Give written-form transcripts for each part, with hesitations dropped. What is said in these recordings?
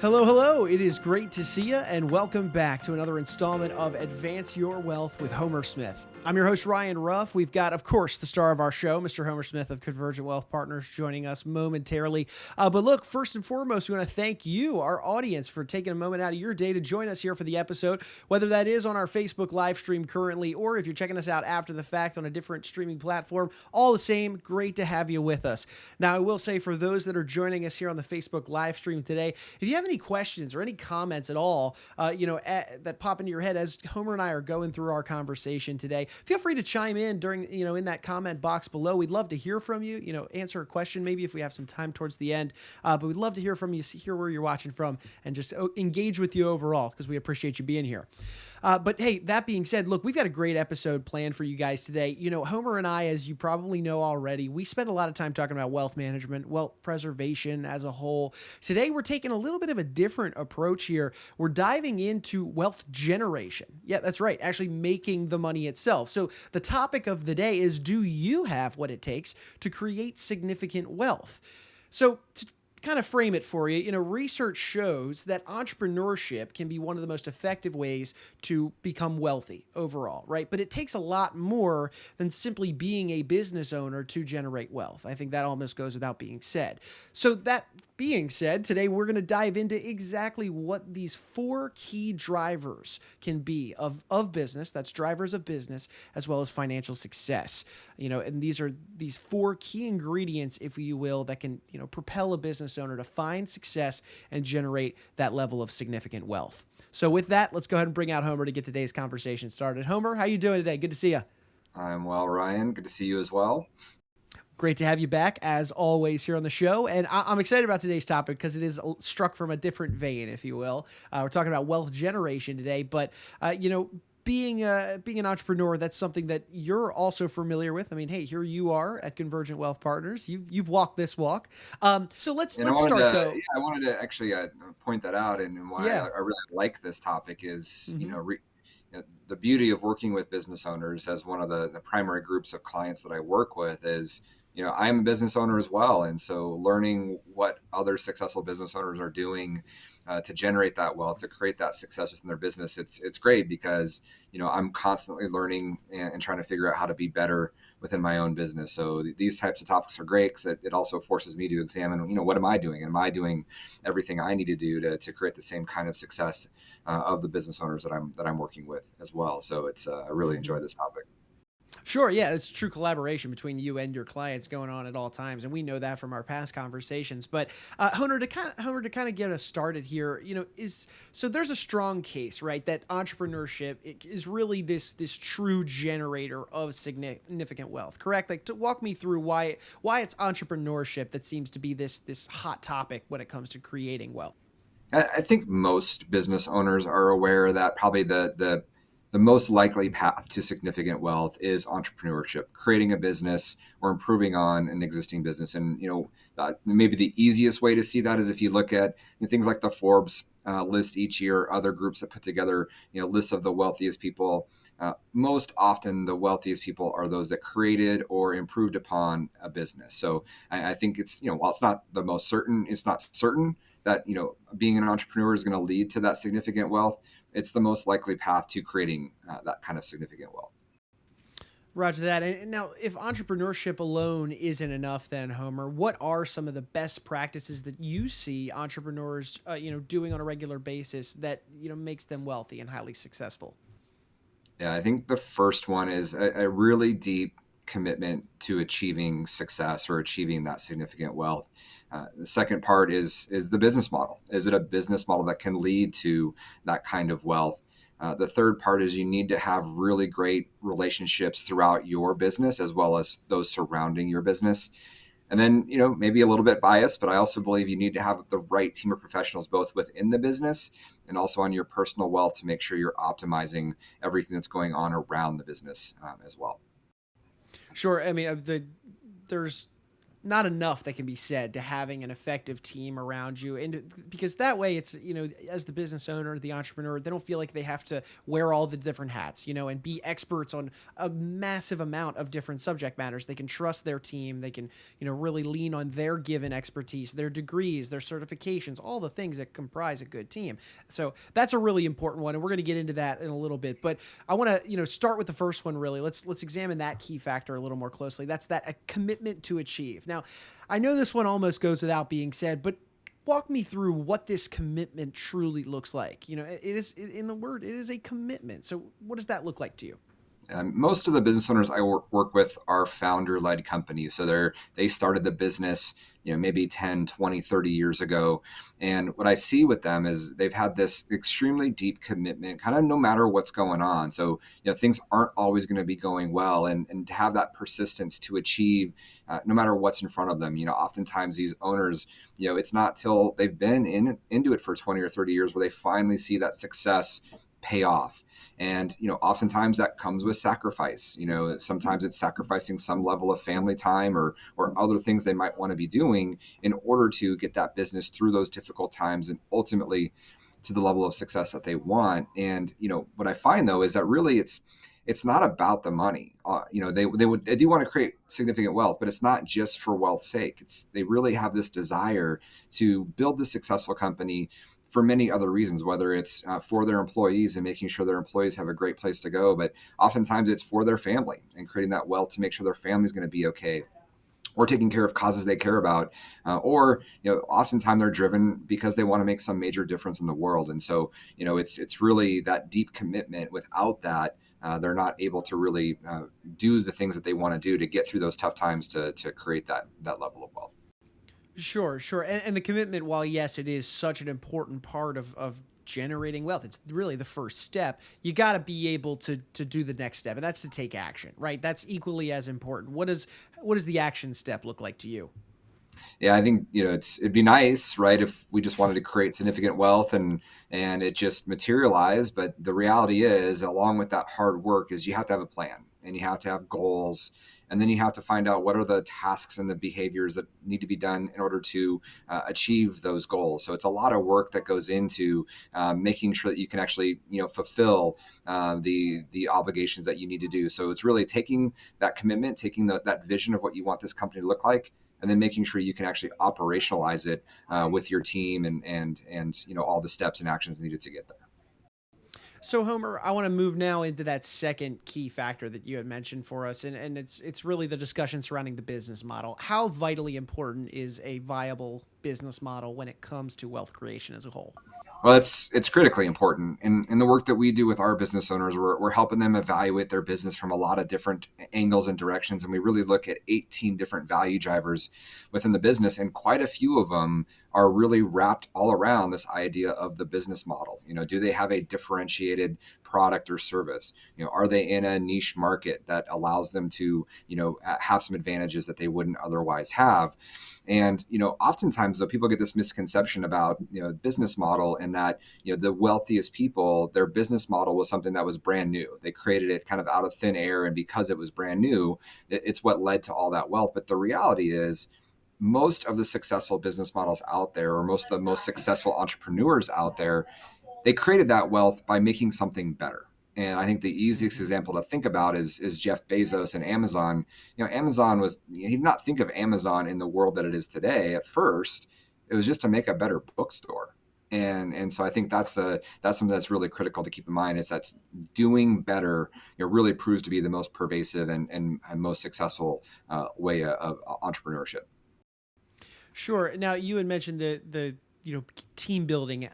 Hello, hello. It is great to see you, and welcome back to another installment of Advance Your Wealth with Homer Smith. I'm your host, Ryan Ruff. We've got, of course, the star of our show, Mr. Homer Smith of Convergent Wealth Partners, joining us momentarily. But look, first and foremost, we want to thank you, our audience, for taking a moment out of your day to join us here for the episode, whether that is on our Facebook live stream currently, or if you're checking us out after the fact on a different streaming platform. All the same, great to have you with us. Now, I will say, for those that are joining us here on the Facebook live stream today, if you have any questions or any comments at all, that pop into your head as Homer and I are going through our conversation today, feel free to chime in during, in that comment box below. We'd love to hear from you, answer a question maybe if we have some time towards the end, but we'd love to hear from you, hear where you're watching from, and just engage with you overall, because we appreciate you being here. But hey, that being said, look, we've got a great episode planned for you guys today. Homer and I, as you probably know already, we spend a lot of time talking about wealth management, wealth preservation as a whole. Today, we're taking a little bit of a different approach here. We're diving into wealth generation. Yeah, that's right. Actually making the money itself. So the topic of the day is, do you have what it takes to create significant wealth? So to kind of frame it for you, research shows that entrepreneurship can be one of the most effective ways to become wealthy overall, right? But it takes a lot more than simply being a business owner to generate wealth. I think that almost goes without being said. So that being said, today we're going to dive into exactly what these four key drivers can be of business. That's drivers of business, as well as financial success. And these are these four key ingredients, if you will, that can, propel a business owner to find success and generate that level of significant wealth. So with that, let's go ahead and bring out Homer to get today's conversation started. Homer, how you doing today? Good to see you. I'm well, Ryan. Good to see you as well. Great to have you back, as always, here on the show. And I'm excited about today's topic because it is struck from a different vein, if you will. We're talking about wealth generation today, but, being an entrepreneur, that's something that you're also familiar with. I mean, hey, here you are at Convergent Wealth Partners. You've walked this walk. So let's start though. Yeah, I wanted to actually point that out, and why I really like this topic is, the beauty of working with business owners as one of the primary groups of clients that I work with is, I'm a business owner as well. And so learning what other successful business owners are doing to generate that wealth, to create that success within their business, it's great because, I'm constantly learning and trying to figure out how to be better within my own business. So these types of topics are great because it also forces me to examine, what am I doing? Am I doing everything I need to do to create the same kind of success of the business owners that I'm working with as well? So I really enjoy this topic. Sure. Yeah. It's true collaboration between you and your clients going on at all times. And we know that from our past conversations, but Homer, to kind of get us started here, so there's a strong case, right, that entrepreneurship is really this true generator of significant wealth, correct? Like, to walk me through why it's entrepreneurship that seems to be this hot topic when it comes to creating wealth. I think most business owners are aware that probably the most likely path to significant wealth is entrepreneurship, creating a business or improving on an existing business. And, maybe the easiest way to see that is if you look at things like the Forbes list each year, other groups that put together, lists of the wealthiest people. Most often the wealthiest people are those that created or improved upon a business. So I think it's, while it's not the most certain, it's not certain that, being an entrepreneur is going to lead to that significant wealth. It's the most likely path to creating that kind of significant wealth. Roger that. And now, if entrepreneurship alone isn't enough, then Homer, what are some of the best practices that you see entrepreneurs, doing on a regular basis that makes them wealthy and highly successful? Yeah, I think the first one is a really deep commitment to achieving success or achieving that significant wealth. The second part is the business model. Is it a business model that can lead to that kind of wealth? The third part is you need to have really great relationships throughout your business as well as those surrounding your business. And then, maybe a little bit biased, but I also believe you need to have the right team of professionals, both within the business and also on your personal wealth, to make sure you're optimizing everything that's going on around the business as well. Sure. I mean, there's not enough that can be said to having an effective team around you. And because that way it's, as the business owner, the entrepreneur, they don't feel like they have to wear all the different hats, and be experts on a massive amount of different subject matters. They can trust their team. They can, really lean on their given expertise, their degrees, their certifications, all the things that comprise a good team. So that's a really important one. And we're going to get into that in a little bit, but I want to, start with the first one, really. Let's examine that key factor a little more closely. That's that a commitment to achieve. Now, I know this one almost goes without being said, but walk me through what this commitment truly looks like. It is, in the word, it is a commitment. So what does that look like to you? Most of the business owners I work with are founder-led companies. So they started the business, maybe 10, 20, 30 years ago. And what I see with them is they've had this extremely deep commitment, kind of no matter what's going on. So, things aren't always going to be going well. And to have that persistence to achieve, no matter what's in front of them, oftentimes these owners, it's not till they've been into it for 20 or 30 years where they finally see that success pay off. And, oftentimes that comes with sacrifice. Sometimes it's sacrificing some level of family time or other things they might want to be doing in order to get that business through those difficult times and ultimately to the level of success that they want. And, what I find though, is that really it's not about the money. They do want to create significant wealth, but it's not just for wealth's sake. They really have this desire to build this successful company for many other reasons, whether it's for their employees and making sure their employees have a great place to go, but oftentimes it's for their family and creating that wealth to make sure their family's going to be okay, or taking care of causes they care about, or oftentimes they're driven because they want to make some major difference in the world. And so it's really that deep commitment. Without that, they're not able to really do the things that they want to do to get through those tough times to create that level of wealth. Sure. And the commitment, while yes, it is such an important part of generating wealth, it's really the first step. You got to be able to do the next step, and that's to take action, right? That's equally as important. What does the action step look like to you? Yeah, I think it'd be nice, right, if we just wanted to create significant wealth and it just materialized. But the reality is, along with that hard work, is you have to have a plan and you have to have goals. And then you have to find out what are the tasks and the behaviors that need to be done in order to achieve those goals. So it's a lot of work that goes into making sure that you can actually, fulfill the obligations that you need to do. So it's really taking that commitment, taking that vision of what you want this company to look like, and then making sure you can actually operationalize it with your team and all the steps and actions needed to get there. So Homer, I want to move now into that second key factor that you had mentioned for us, and it's really the discussion surrounding the business model. How vitally important is a viable business model when it comes to wealth creation as a whole? Well, it's critically important. In the work that we do with our business owners, we're helping them evaluate their business from a lot of different angles and directions. And we really look at 18 different value drivers within the business. And quite a few of them are really wrapped all around this idea of the business model. Do they have a differentiated product or service? Are they in a niche market that allows them to, have some advantages that they wouldn't otherwise have? And, oftentimes though, people get this misconception about, business model, and that, the wealthiest people, their business model was something that was brand new. They created it kind of out of thin air. And because it was brand new, it's what led to all that wealth. But the reality is, most of the successful business models out there, or most of the most successful entrepreneurs out there, they created that wealth by making something better. And I think the easiest example to think about is Jeff Bezos and Amazon. Amazon he did not think of Amazon in the world that it is today. At first, it was just to make a better bookstore. And so I think that's something that's really critical to keep in mind, is that doing better, really proves to be the most pervasive and most successful way of entrepreneurship. Sure. Now, you had mentioned the team building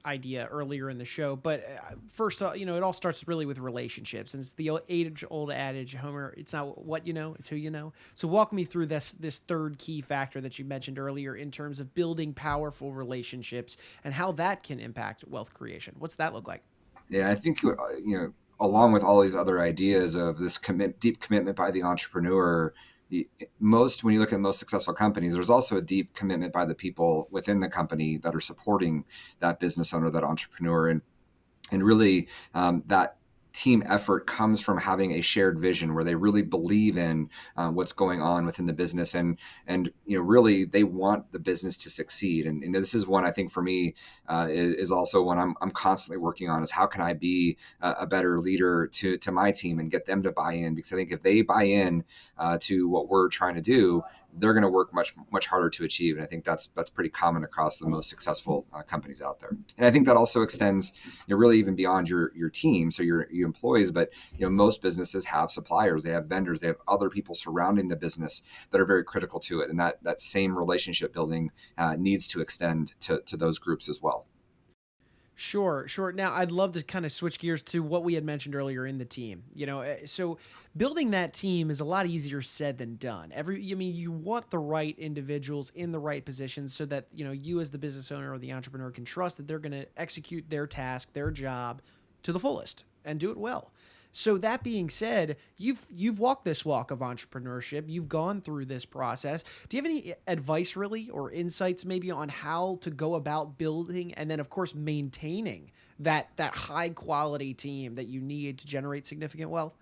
idea earlier in the show, but first, it all starts really with relationships, and it's the age-old adage, Homer. It's not what you know, it's who you know. So walk me through this third key factor that you mentioned earlier in terms of building powerful relationships and how that can impact wealth creation. What's that look like? Yeah, I think along with all these other ideas of this deep commitment by the entrepreneur, when you look at most successful companies, there's also a deep commitment by the people within the company that are supporting that business owner, that entrepreneur, and really that team effort comes from having a shared vision where they really believe in what's going on within the business, and really they want the business to succeed. And this is one I think for me is also one I'm constantly working on, is how can I be a better leader to my team and get them to buy in, because I think if they buy in to what we're trying to do, they're going to work much harder to achieve. And I think that's pretty common across the most successful companies out there. And I think that also extends really even beyond your team, so your employees. But most businesses have suppliers, they have vendors, they have other people surrounding the business that are very critical to it. And that same relationship building needs to extend to those groups as well. Sure, sure. Now, I'd love to kind of switch gears to what we had mentioned earlier in the team. So building that team is a lot easier said than done. You want the right individuals in the right positions so that, you as the business owner or the entrepreneur can trust that they're going to execute their task, their job to the fullest and do it well. So that being said, you've walked this walk of entrepreneurship. You've gone through this process. Do you have any advice really or insights maybe on how to go about building and then of course maintaining that high quality team that you need to generate significant wealth?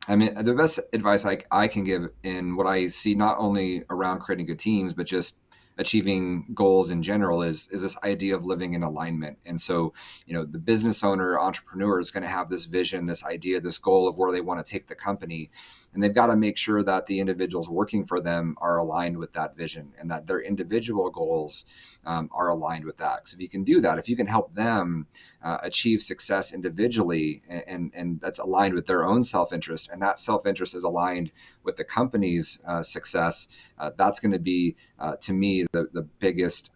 I mean, the best advice I can give in what I see, not only around creating good teams, but just achieving goals in general, is this idea of living in alignment. And so, the business owner, entrepreneur is going to have this vision, this idea, this goal of where they want to take the company. And they've got to make sure that the individuals working for them are aligned with that vision, and that their individual goals are aligned with that. So if you can do that, if you can help them achieve success individually, and that's aligned with their own self-interest, and that self-interest is aligned with the company's success, that's going to be, to me, the biggest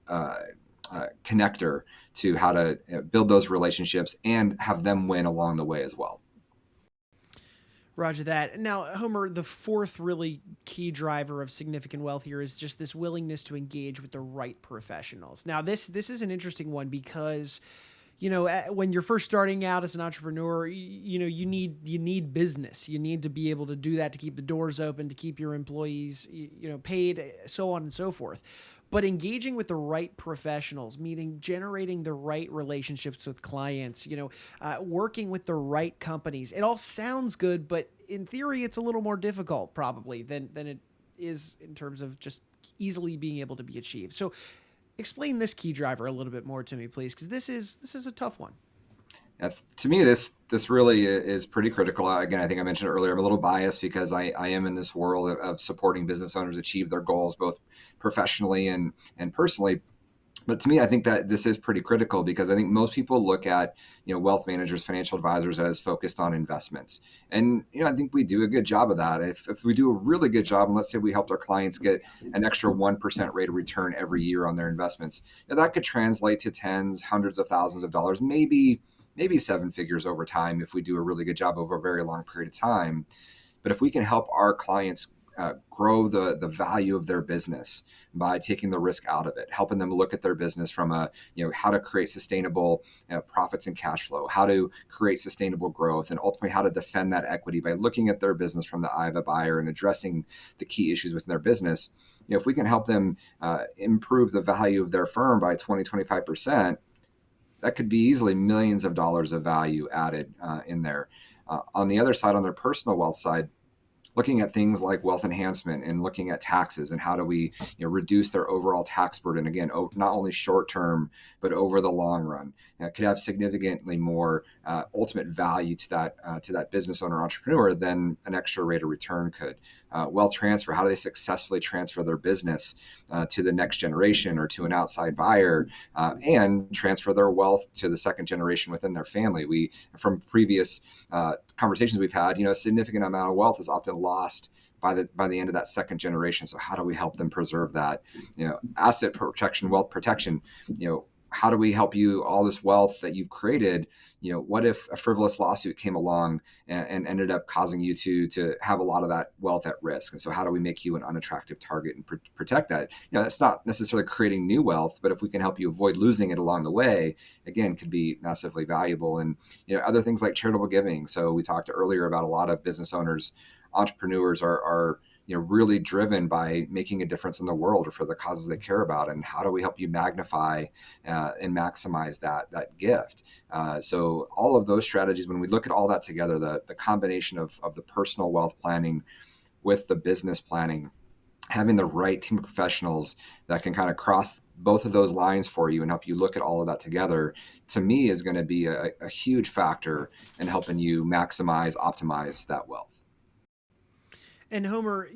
connector to how to build those relationships and have them win along the way as well. Roger that. Now, Homer, the fourth really key driver of significant wealth here is just this willingness to engage with the right professionals. Now, this is an interesting one because when you're first starting out as an entrepreneur, you need business. You need to be able to do that to keep the doors open, to keep your employees, paid, so on and so forth. But engaging with the right professionals, meaning generating the right relationships with clients, working with the right companies. It all sounds good, but in theory, it's a little more difficult probably than it is in terms of just easily being able to be achieved. So explain this key driver a little bit more to me, please, because this is a tough one. To me, this really is pretty critical. Again, I think I mentioned earlier, I'm a little biased because I am in this world of supporting business owners achieve their goals, both professionally and personally. But to me, I think that this is pretty critical, because I think most people look at wealth managers, financial advisors as focused on investments, and I think we do a good job of that. If we do a really good job, and let's say we helped our clients get an extra 1% rate of return every year on their investments, that could translate to tens, hundreds of thousands of dollars, maybe seven figures over time if we do a really good job over a very long period of time. But if we can help our clients grow the value of their business by taking the risk out of it, helping them look at their business from how to create sustainable profits and cash flow, how to create sustainable growth, and ultimately how to defend that equity by looking at their business from the eye of a buyer and addressing the key issues within their business. If we can help them improve the value of their firm by 20-25%, that could be easily millions of dollars of value added in there. On the other side, on their personal wealth side, looking at things like wealth enhancement and looking at taxes and how do we reduce their overall tax burden, again, not only short term, but over the long run, could have significantly more ultimate value to that business owner entrepreneur than an extra rate of return could. Wealth transfer, how do they successfully transfer their business to the next generation or to an outside buyer, and transfer their wealth to the second generation within their family. From previous conversations we've had, a significant amount of wealth is often lost by the end of that second generation. So how do we help them preserve that? Asset protection, wealth protection. How do we help you, all this wealth that you've created? What if a frivolous lawsuit came along and ended up causing you to have a lot of that wealth at risk? And so how do we make you an unattractive target and protect that? It's not necessarily creating new wealth, but if we can help you avoid losing it along the way, again, could be massively valuable. And other things like charitable giving. So we talked earlier about a lot of business owners, entrepreneurs are really driven by making a difference in the world or for the causes they care about. And how do we help you magnify and maximize that gift? So all of those strategies, when we look at all that together, the combination of the personal wealth planning with the business planning, having the right team of professionals that can kind of cross both of those lines for you and help you look at all of that together, to me, is going to be a huge factor in helping you maximize, optimize that wealth. And Homer,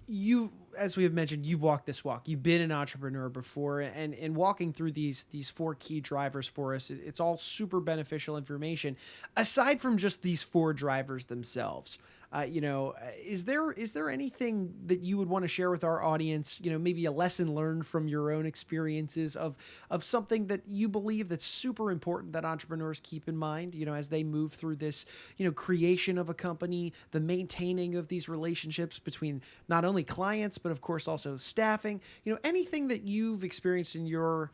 you, as we have mentioned, you've walked this walk. You've been an entrepreneur before, and walking through these four key drivers for us, it's all super beneficial information. Aside from just these four drivers themselves, is there anything that you would want to share with our audience? Maybe a lesson learned from your own experiences of something that you believe that's super important that entrepreneurs keep in mind, as they move through this, creation of a company, the maintaining of these relationships between not only clients, but of course also staffing, anything that you've experienced in your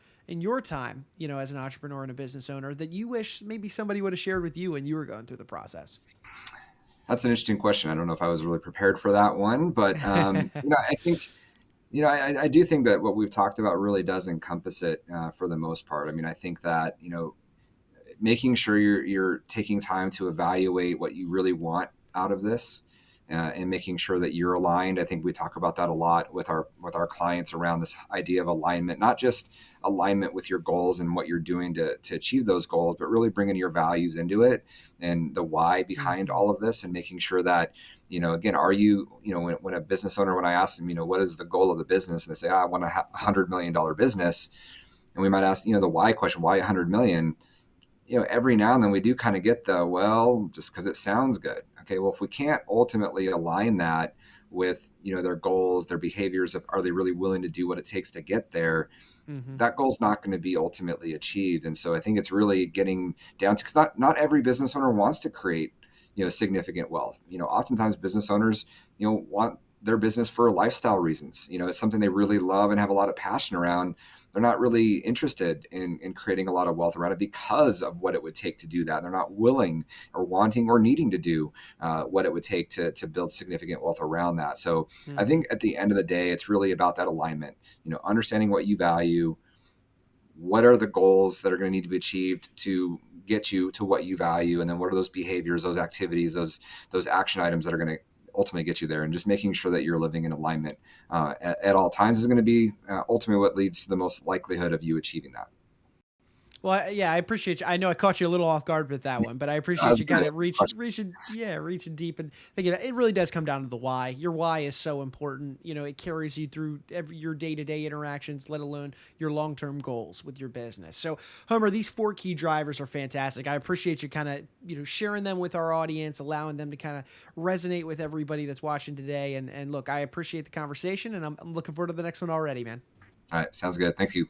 time, as an entrepreneur and a business owner that you wish maybe somebody would have shared with you when you were going through the process. That's an interesting question. I don't know if I was really prepared for that one, but I think, I do think that what we've talked about really does encompass it for the most part. I mean, I think that, making sure you're taking time to evaluate what you really want out of this, and making sure that you're aligned. I think we talk about that a lot with our clients around this idea of alignment, not just alignment with your goals and what you're doing to achieve those goals, but really bringing your values into it and the why behind all of this, and making sure that, again, are you, when a business owner, when I ask them, what is the goal of the business? And they say, I want $100 million business. And we might ask, the why question, why 100 million? Every now and then we do kind of get just because it sounds good. Okay, well, if we can't ultimately align that with, their goals, their behaviors, are they really willing to do what it takes to get there? Mm-hmm. That goal's not going to be ultimately achieved. And so I think it's really getting down to, because not every business owner wants to create, significant wealth. Oftentimes business owners, want their business for lifestyle reasons. It's something they really love and have a lot of passion around. They're not really interested in creating a lot of wealth around it because of what it would take to do that. They're not willing or wanting or needing to do what it would take to build significant wealth around that. So I think at the end of the day, it's really about that alignment, understanding what you value, what are the goals that are going to need to be achieved to get you to what you value, and then what are those behaviors, those activities, those action items that are going to ultimately get you there, and just making sure that you're living in alignment at all times is going to be ultimately what leads to the most likelihood of you achieving that. Well, yeah, I appreciate you. I know I caught you a little off guard with that one, but I appreciate you kind of reaching deep and thinking about it. It really does come down to the why. Your why is so important. It carries you through your day-to-day interactions, let alone your long-term goals with your business. So, Homer, these four key drivers are fantastic. I appreciate you kind of, sharing them with our audience, allowing them to kind of resonate with everybody that's watching today. And look, I appreciate the conversation, and I'm looking forward to the next one already, man. All right. Sounds good. Thank you.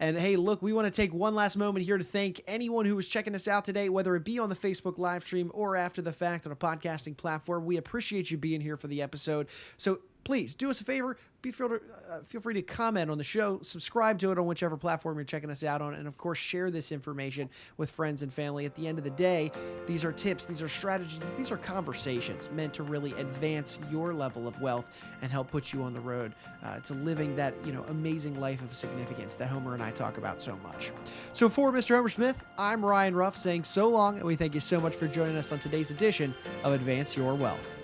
And hey, look, we want to take one last moment here to thank anyone who was checking us out today, whether it be on the Facebook live stream or after the fact on a podcasting platform. We appreciate you being here for the episode. So please do us a favor. Feel free to comment on the show, subscribe to it on whichever platform you're checking us out on, and of course, share this information with friends and family. At the end of the day, these are tips, these are strategies, these are conversations meant to really advance your level of wealth and help put you on the road to living that amazing life of significance that Homer and I talk about so much. So for Mr. Homer Smith, I'm Ryan Ruff saying so long, and we thank you so much for joining us on today's edition of Advance Your Wealth.